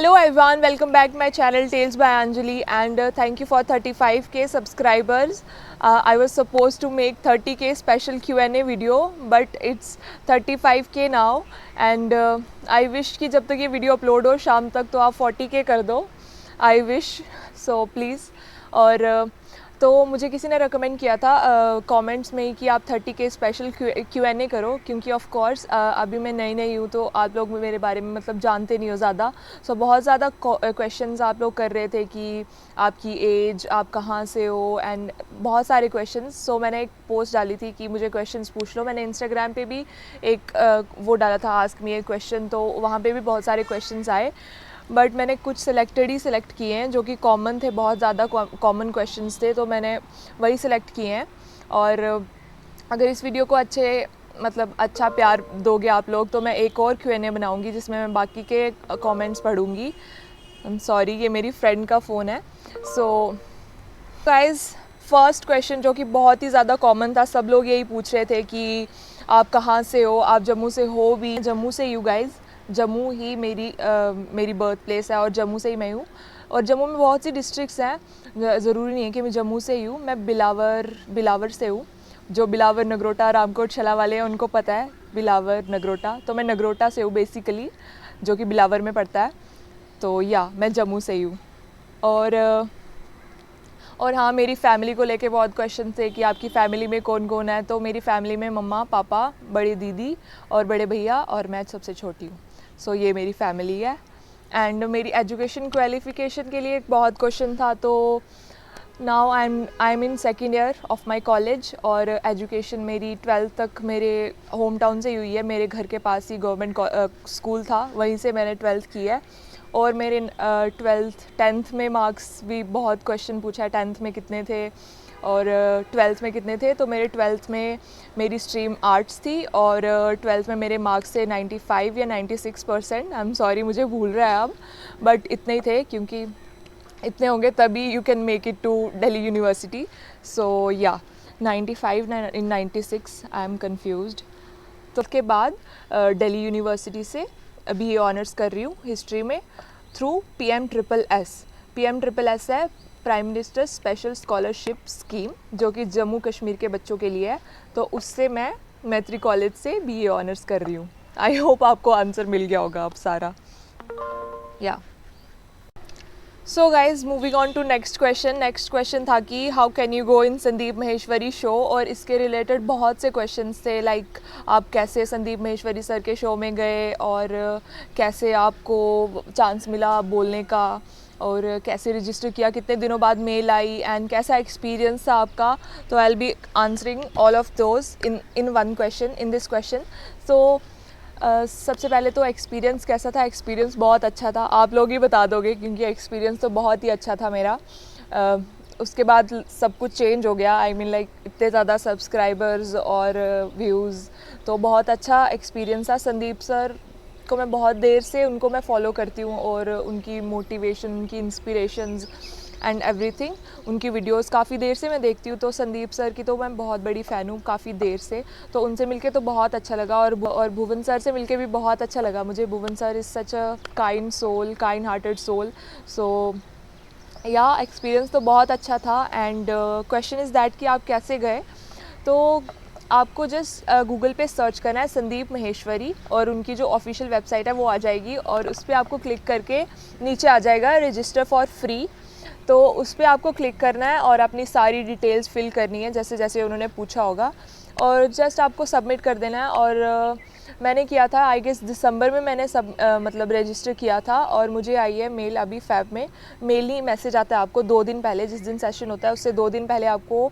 Hello everyone, welcome back to my channel Tales by Anjali, and thank you for 35k subscribers. I was supposed to make 30k special Q&A video, but it's 35k now, and I wish कि जब तक ये video upload हो शाम तक तो आप 40k कर दो. I wish, so please. और तो मुझे किसी ने रेकमेंड किया था कमेंट्स में कि आप 30k स्पेशल Q&A करो, क्योंकि ऑफ कोर्स अभी मैं नई हूँ तो आप लोग मेरे बारे में मतलब जानते नहीं हो ज़्यादा. सो बहुत ज़्यादा क्वेश्चंस आप लोग कर रहे थे कि आपकी एज, आप कहाँ से हो, एंड बहुत सारे क्वेश्चंस. सो मैंने एक पोस्ट डाली थी कि मुझे क्वेश्चंस पूछ लो. मैंने इंस्टाग्राम पे भी एक वो डाला था, आस्क मी ए क्वेश्चन, तो वहाँ पे भी बहुत सारे क्वेश्चंस आए, बट मैंने कुछ सिलेक्ट किए हैं जो कि कॉमन थे, बहुत ज़्यादा कॉमन क्वेश्चंस थे, तो मैंने वही सिलेक्ट किए हैं. और अगर इस वीडियो को अच्छा प्यार दोगे आप लोग तो मैं एक और Q&A बनाऊंगी जिसमें मैं बाकी के कमेंट्स पढ़ूंगी. आई एम सॉरी, ये मेरी फ्रेंड का फ़ोन है. सो गाइस, फर्स्ट क्वेश्चन जो कि बहुत ही ज़्यादा कॉमन था, सब लोग यही पूछ रहे थे कि आप कहाँ से हो, आप जम्मू से हो भी. जम्मू से यू गाइज़, जम्मू ही मेरी बर्थ प्लेस है और जम्मू से ही मैं हूँ. और जम्मू में बहुत सी डिस्ट्रिक्ट्स हैं, ज़रूरी नहीं है कि मैं जम्मू से ही हूँ. मैं बिलावर से हूँ. जो बिलावर, नगरोटा, रामकोट, छला वाले हैं उनको पता है बिलावर, नगरोटा. तो मैं नगरोटा से हूँ बेसिकली, जो कि बिलावर में पड़ता है. तो मैं जम्मू से ही हूँ. और हाँ, मेरी फ़ैमिली को लेके बहुत क्वेश्चन थे कि आपकी फ़ैमिली में कौन कौन है. तो मेरी फ़ैमिली में मम्मा, पापा, बड़ी दीदी और बड़े भैया, और मैं सबसे छोटी हूँ. सो ये मेरी फ़ैमिली है. एंड मेरी एजुकेशन क्वालिफ़िकेशन के लिए बहुत क्वेश्चन था. तो now I am in second year of my college, और एजुकेशन मेरी 12th तक मेरे होम टाउन से ही हुई है. मेरे घर के पास ही गवर्नमेंट स्कूल था, वहीं से मैंने 12th की है. और मेरे 10th में मार्क्स भी बहुत क्वेश्चन पूछा है, 10th में कितने थे और 12th में कितने थे. तो मेरे 12th में मेरी स्ट्रीम आर्ट्स थी, और 12th में मेरे मार्क्स थे 95 या 96%. आई एम सॉरी, मुझे भूल रहा है अब, बट इतने ही थे, क्योंकि इतने होंगे तभी you can make it to Delhi university. So 95 in 96, I am confused. तो उसके बाद दिल्ली यूनिवर्सिटी से BA ऑनर्स कर रही हूँ हिस्ट्री में थ्रू PMSSS. PMSSS है prime minister special scholarship scheme, जो कि जम्मू कश्मीर के बच्चों के लिए है. तो उससे मैं मैत्री कॉलेज से BA ऑनर्स कर रही हूँ. आई होप आपको आंसर मिल गया होगा अब सारा. So guys, moving on to next question था कि how can you go in Sandeep Maheshwari show. और इसके रिलेटेड बहुत से क्वेश्चंस थे, लाइक आप कैसे संदीप माहेश्वरी सर के शो में गए, और कैसे आपको चांस मिला बोलने का, और कैसे रजिस्टर किया, कितने दिनों बाद मेल आई, एंड कैसा एक्सपीरियंस था आपका. तो I will be answering all of those in one question, in this question. तो सबसे पहले तो एक्सपीरियंस कैसा था. एक्सपीरियंस बहुत अच्छा था, आप लोग ही बता दोगे, क्योंकि एक्सपीरियंस तो बहुत ही अच्छा था मेरा. उसके बाद सब कुछ चेंज हो गया. आई मीन लाइक इतने ज़्यादा सब्सक्राइबर्स और व्यूज़, तो बहुत अच्छा एक्सपीरियंस था. संदीप सर को मैं बहुत देर से उनको मैं फ़ॉलो करती हूँ, और उनकी मोटिवेशन, उनकी इंस्पिरेशंस एंड एवरीथिंग, उनकी वीडियोस काफ़ी देर से मैं देखती हूँ. तो संदीप सर की तो मैं बहुत बड़ी फ़ैन हूँ काफ़ी देर से. तो उनसे मिलके तो बहुत अच्छा लगा, और भुवन सर से मिलके भी बहुत अच्छा लगा मुझे. Bhuvan sir is such a kind hearted soul. So experience तो बहुत अच्छा था. एंड क्वेश्चन इज़ दैट कि आप कैसे गए. तो आपको जस्ट गूगल पे सर्च करना है संदीप माहेश्वरी, और उनकी जो ऑफिशियल वेबसाइट है वो आ जाएगी, और उस पर आपको क्लिक करके नीचे आ जाएगा रजिस्टर फॉर फ्री. तो उस पर आपको क्लिक करना है और अपनी सारी डिटेल्स फिल करनी है, जैसे जैसे उन्होंने पूछा होगा, और जस्ट आपको सबमिट कर देना है. और मैंने किया था, आई गेस दिसंबर में मैंने रजिस्टर किया था, और मुझे आई है मेल अभी फ़ैब में. मेल नहीं, मैसेज आता है आपको 2 दिन पहले, जिस दिन सेशन होता है उससे 2 दिन पहले आपको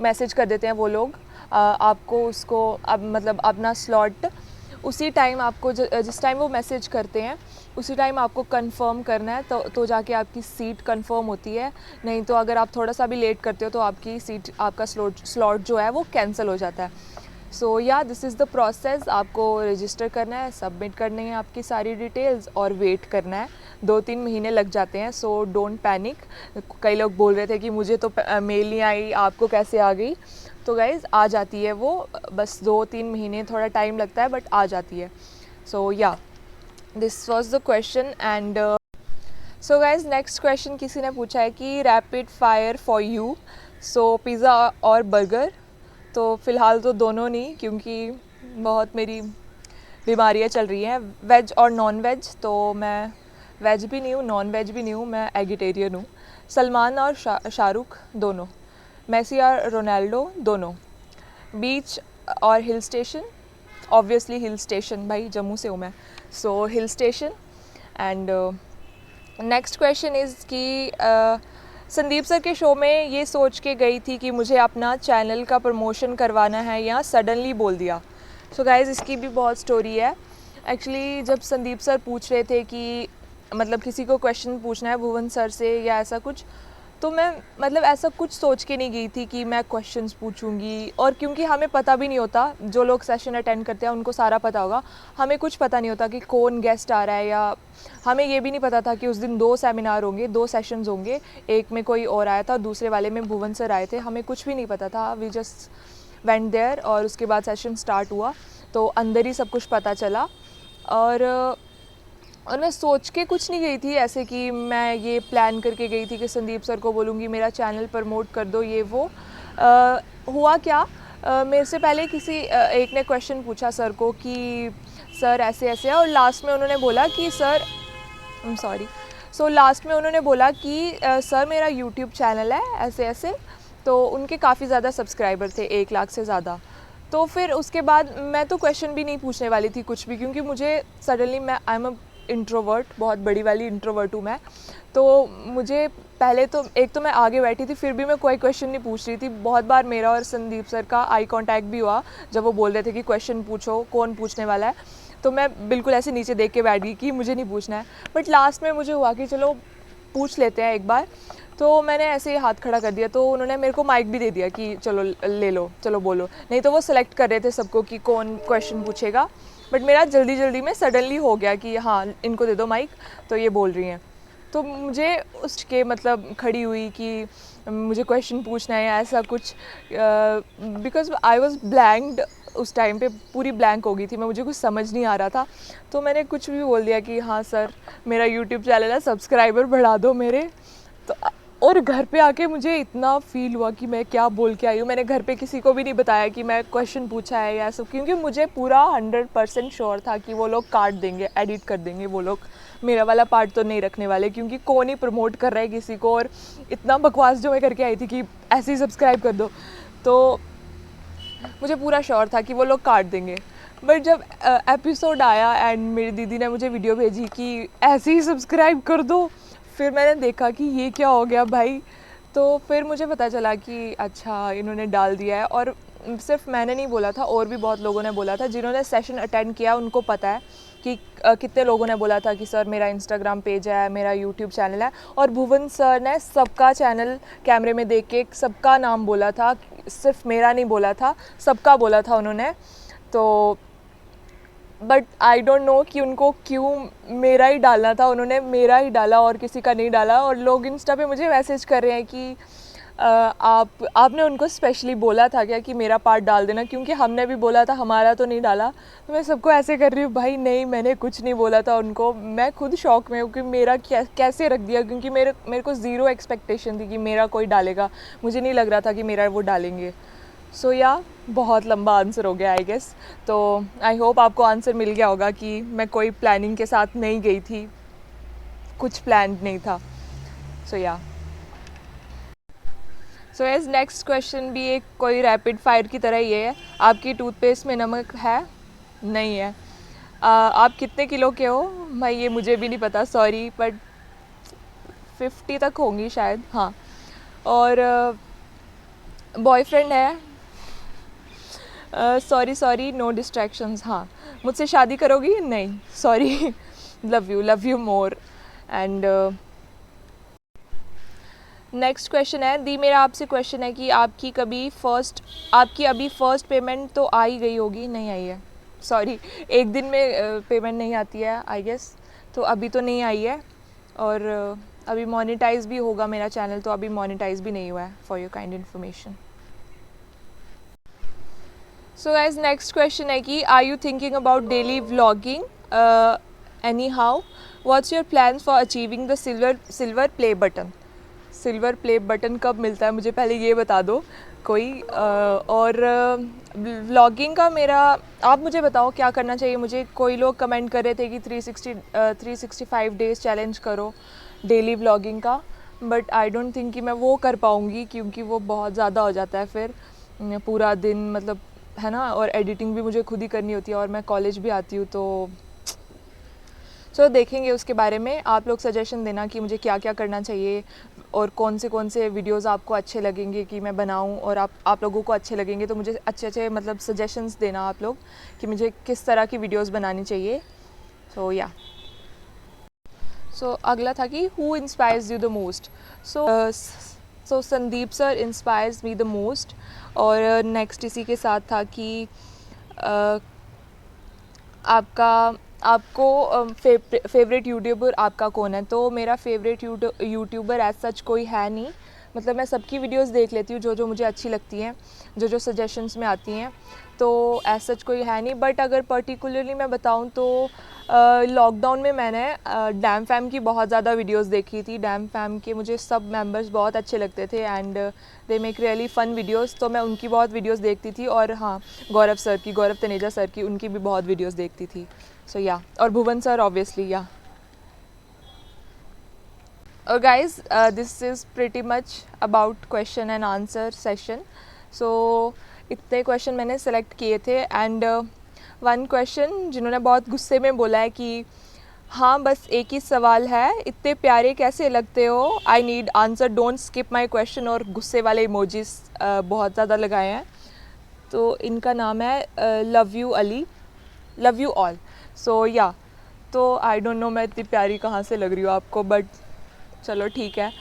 मैसेज कर देते हैं वो लोग. आपको उसको अपना स्लॉट उसी टाइम, आपको जिस टाइम वो मैसेज करते हैं उसी टाइम आपको कंफर्म करना है, तो जाके आपकी सीट कंफर्म होती है. नहीं तो अगर आप थोड़ा सा भी लेट करते हो तो आपकी सीट, आपका स्लॉट जो है वो कैंसिल हो जाता है. So this is the process. आपको रजिस्टर करना है, सबमिट करनी है आपकी सारी डिटेल्स, और वेट करना है. 2-3 महीने लग जाते हैं. So don't panic. कई लोग बोल रहे थे कि मुझे तो मेल नहीं आई, आपको कैसे आ गई. तो गाइज़, आ जाती है वो, बस 2-3 महीने थोड़ा टाइम लगता है, बट आ जाती है. So this was the question. And so guys next question किसी ने पूछा है कि rapid fire for you, so pizza और बर्गर। तो फ़िलहाल तो दोनों नहीं, क्योंकि बहुत मेरी बीमारियाँ चल रही हैं। वेज और नॉन वेज, तो मैं वेज भी नहीं हूँ, नॉन वेज भी नहीं हूँ, मैं एगिटेरियन हूँ। सलमान और शाहरुख दोनों, मेसी और रोनाल्डो दोनों, बीच और hill station, obviously hill station, भाई जम्मू से हूँ मैं, so hill station. And next question is कि संदीप सर के शो में ये सोच के गई थी कि मुझे अपना चैनल का प्रमोशन करवाना है, या सडनली बोल दिया। सो गाइज़ इसकी भी बहुत स्टोरी है। एक्चुअली जब संदीप सर पूछ रहे थे कि मतलब किसी को क्वेश्चन पूछना है भुवन सर से या ऐसा कुछ, तो मैं मतलब ऐसा कुछ सोच के नहीं गई थी कि मैं क्वेश्चंस पूछूंगी। और क्योंकि हमें पता भी नहीं होता, जो लोग सेशन अटेंड करते हैं उनको सारा पता होगा, हमें कुछ पता नहीं होता कि कौन गेस्ट आ रहा है, या हमें ये भी नहीं पता था कि उस दिन 2 सेमिनार होंगे, 2 सेशंस होंगे, एक में कोई और आया था, दूसरे वाले में भुवन सर आए थे, हमें कुछ भी नहीं पता था। वी जस्ट वेंट देयर और उसके बाद सेशन स्टार्ट हुआ, तो अंदर ही सब कुछ पता चला। और मैं सोच के कुछ नहीं गई थी ऐसे कि मैं ये प्लान करके गई थी कि संदीप सर को बोलूँगी मेरा चैनल प्रमोट कर दो, ये वो। हुआ क्या, मेरे से पहले किसी एक ने क्वेश्चन पूछा सर को कि सर ऐसे ऐसे है, और लास्ट में उन्होंने बोला कि सर सॉरी, सो लास्ट में उन्होंने बोला कि सर मेरा यूट्यूब चैनल है ऐसे ऐसे। तो उनके काफ़ी ज़्यादा सब्सक्राइबर थे, 1 लाख से ज़्यादा। तो फिर उसके बाद मैं तो क्वेश्चन भी नहीं पूछने वाली थी कुछ भी, क्योंकि मुझे सडनली, मैं आई एम अ इंट्रोवर्ट, बहुत बड़ी वाली इंट्रोवर्ट हूँ मैं। तो मुझे पहले तो एक तो मैं आगे बैठी थी, फिर भी मैं कोई क्वेश्चन नहीं पूछ रही थी। बहुत बार मेरा और संदीप सर का आई कांटेक्ट भी हुआ जब वो बोल रहे थे कि क्वेश्चन पूछो, कौन पूछने वाला है। तो मैं बिल्कुल ऐसे नीचे देख के बैठ गई कि मुझे नहीं पूछना है। बट लास्ट में मुझे हुआ कि चलो पूछ लेते हैं एक बार, तो मैंने ऐसे ही हाथ खड़ा कर दिया, तो उन्होंने मेरे को माइक भी दे दिया कि चलो ले लो, चलो बोलो। नहीं तो वो सिलेक्ट कर रहे थे सबको कि कौन क्वेश्चन पूछेगा, बट मेरा जल्दी जल्दी में सडनली हो गया कि हाँ इनको दे दो माइक, तो ये बोल रही हैं। तो मुझे उसके मतलब खड़ी हुई कि मुझे क्वेश्चन पूछना है या ऐसा कुछ, बिकॉज आई वॉज ब्लैंक्ड उस टाइम पे, पूरी ब्लैंक हो गई थी मैं, मुझे कुछ समझ नहीं आ रहा था। तो मैंने कुछ भी बोल दिया कि हाँ सर मेरा यूट्यूब चैनल है, सब्सक्राइबर बढ़ा दो मेरे। तो और घर पे आके मुझे इतना फील हुआ कि मैं क्या बोल के आई हूँ। मैंने घर पे किसी को भी नहीं बताया कि मैं क्वेश्चन पूछा है या सब, क्योंकि मुझे पूरा 100% श्योर था कि वो लोग काट देंगे, एडिट कर देंगे वो लोग, मेरा वाला पार्ट तो नहीं रखने वाले, क्योंकि कौन ही प्रमोट कर रहा है किसी को। और इतना बकवास जो मैं करके आई थी कि ऐसे ही सब्सक्राइब कर दो, तो मुझे पूरा श्योर था कि वो लोग काट देंगे। बट जब एपिसोड आया एंड मेरी दीदी ने मुझे वीडियो भेजी कि ऐसे ही सब्सक्राइब कर दो, फिर मैंने देखा कि ये क्या हो गया भाई। तो फिर मुझे पता चला कि अच्छा इन्होंने डाल दिया है। और सिर्फ मैंने नहीं बोला था, और भी बहुत लोगों ने बोला था, जिन्होंने सेशन अटेंड किया उनको पता है कि कितने लोगों ने बोला था कि सर मेरा इंस्टाग्राम पेज है, मेरा यूट्यूब चैनल है। और भुवन सर ने सबका चैनल कैमरे में देख के सबका नाम बोला था, सिर्फ मेरा नहीं बोला था, सबका बोला था उन्होंने। तो बट आई डोंट नो कि उनको क्यों मेरा ही डालना था, उन्होंने मेरा ही डाला और किसी का नहीं डाला। और लोग इंस्टा पे मुझे मैसेज कर रहे हैं कि आपने उनको स्पेशली बोला था क्या कि मेरा पार्ट डाल देना, क्योंकि हमने भी बोला था, हमारा तो नहीं डाला। तो मैं सबको ऐसे कर रही हूँ, भाई नहीं मैंने कुछ नहीं बोला था उनको। मैं खुद शौक में हूँ कि मेरा कैसे रख दिया, क्योंकि मेरे को ज़ीरो एक्सपेक्टेशन थी कि मेरा कोई डालेगा, मुझे नहीं लग रहा था कि मेरा वो डालेंगे। सो या बहुत लंबा आंसर हो गया आई गेस। तो आई होप आपको आंसर मिल गया होगा कि मैं कोई प्लानिंग के साथ नहीं गई थी, कुछ प्लान नहीं था। सो या सो एज नेक्स्ट क्वेश्चन भी एक कोई रैपिड फायर की तरह ही है। आपकी टूथपेस्ट में नमक है? नहीं है। आप कितने किलो के हो? भाई ये मुझे भी नहीं पता, सॉरी, बट 50 तक होंगी शायद, हाँ। और बॉयफ्रेंड है? सॉरी नो डिस्ट्रैक्शंस, हाँ। मुझसे शादी करोगी? नहीं, sorry. Love you more. And next question है दी, मेरा आपसे क्वेश्चन है कि आपकी अभी फर्स्ट पेमेंट तो आ ही गई होगी? नहीं आई है, सॉरी। एक दिन में पेमेंट नहीं आती है आई गेस, तो अभी तो नहीं आई है। और अभी मोनेटाइज भी होगा मेरा चैनल, तो अभी मोनेटाइज भी नहीं हुआ है, for your kind information. So guys next question है कि are you thinking about daily vlogging any how? What's your plans for achieving the silver play button? Silver play button कब मिलता है मुझे पहले ये बता दो कोई। और व्लॉगिंग का मेरा, आप मुझे बताओ क्या करना चाहिए मुझे। कोई लोग कमेंट कर रहे थे कि 365 डेज़ चैलेंज करो डेली व्लॉगिंग का, बट आई डोंट थिंक कि मैं वो कर पाऊँगी, क्योंकि वो बहुत ज़्यादा हो जाता है फिर पूरा दिन, मतलब है ना। और एडिटिंग भी मुझे खुद ही करनी होती है, और मैं कॉलेज भी आती हूँ, तो देखेंगे उसके बारे में। आप लोग सजेशन देना कि मुझे क्या क्या करना चाहिए, और कौन से वीडियोस आपको अच्छे लगेंगे कि मैं बनाऊं, और आप लोगों को अच्छे लगेंगे तो मुझे अच्छे मतलब सजेशंस देना आप लोग कि मुझे किस तरह की वीडियोस बनानी चाहिए। सो अगला था कि who inspires you the most. So Sandeep sir inspires me the most. और नेक्स्ट इसी के साथ था कि आपको फेवरेट यूट्यूबर आपका कौन है। तो मेरा फेवरेट यूट्यूबर एज सच कोई है नहीं, मतलब मैं सबकी वीडियोस देख लेती हूँ जो मुझे अच्छी लगती हैं, जो सजेशंस में आती हैं, तो एज सच कोई है नहीं। बट अगर पर्टिकुलरली मैं बताऊँ तो लॉकडाउन में मैंने डैम फैम की बहुत ज़्यादा वीडियोस देखी थी। डैम फैम के मुझे सब मेंबर्स बहुत अच्छे लगते थे, and they make really fun videos, तो मैं उनकी बहुत वीडियोस देखती थी। और हाँ, गौरव तनेजा सर की, उनकी भी बहुत वीडियोस देखती थी। सो या, और भुवन सर ऑब्वियसली या। और guys this is pretty much about question and answer session. So इतने क्वेश्चन मैंने सेलेक्ट किए थे, एंड वन क्वेश्चन जिन्होंने बहुत गुस्से में बोला है कि हाँ बस एक ही सवाल है, इतने प्यारे कैसे लगते हो, I need answer, don't skip my question, और गुस्से वाले इमोजीज बहुत ज़्यादा लगाए हैं। तो इनका नाम है love you Ali, love you all. So yeah, तो आई डोंट नो मैं इतनी प्यारी कहाँ से लग रही हूँ आपको, बट चलो ठीक है,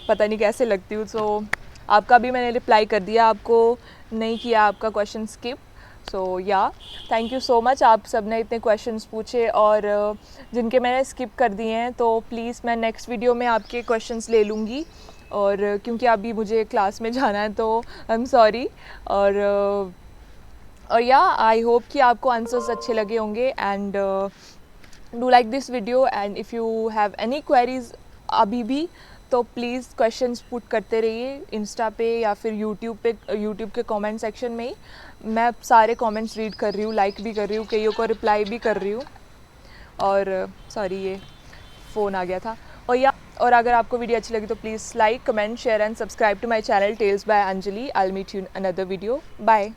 पता नहीं कैसे लगती हूँ। सो आपका भी मैंने रिप्लाई कर दिया, आपको नहीं किया आपका क्वेश्चन स्किप। सो या, थैंक यू सो मच, आप सब ने इतने क्वेश्चंस पूछे, और जिनके मैंने स्किप कर दिए हैं तो प्लीज़ मैं नेक्स्ट वीडियो में आपके क्वेश्चंस ले लूँगी। और क्योंकि अभी मुझे क्लास में जाना है, तो आई एम सॉरी। और या, आई होप कि आपको आंसर्स अच्छे लगे होंगे, and do like this video, and if you have any queries अभी भी, तो प्लीज़ क्वेश्चंस पुट करते रहिए इंस्टा पे या फिर यूट्यूब के कमेंट सेक्शन में ही। मैं सारे कमेंट्स रीड कर रही हूँ, लाइक भी कर रही हूँ, कईयों को रिप्लाई भी कर रही हूँ। और सॉरी, ये फ़ोन आ गया था। और अगर आपको वीडियो अच्छी लगी तो please like, comment, share and subscribe to my channel tales by Anjali. I will meet you in another video. Bye.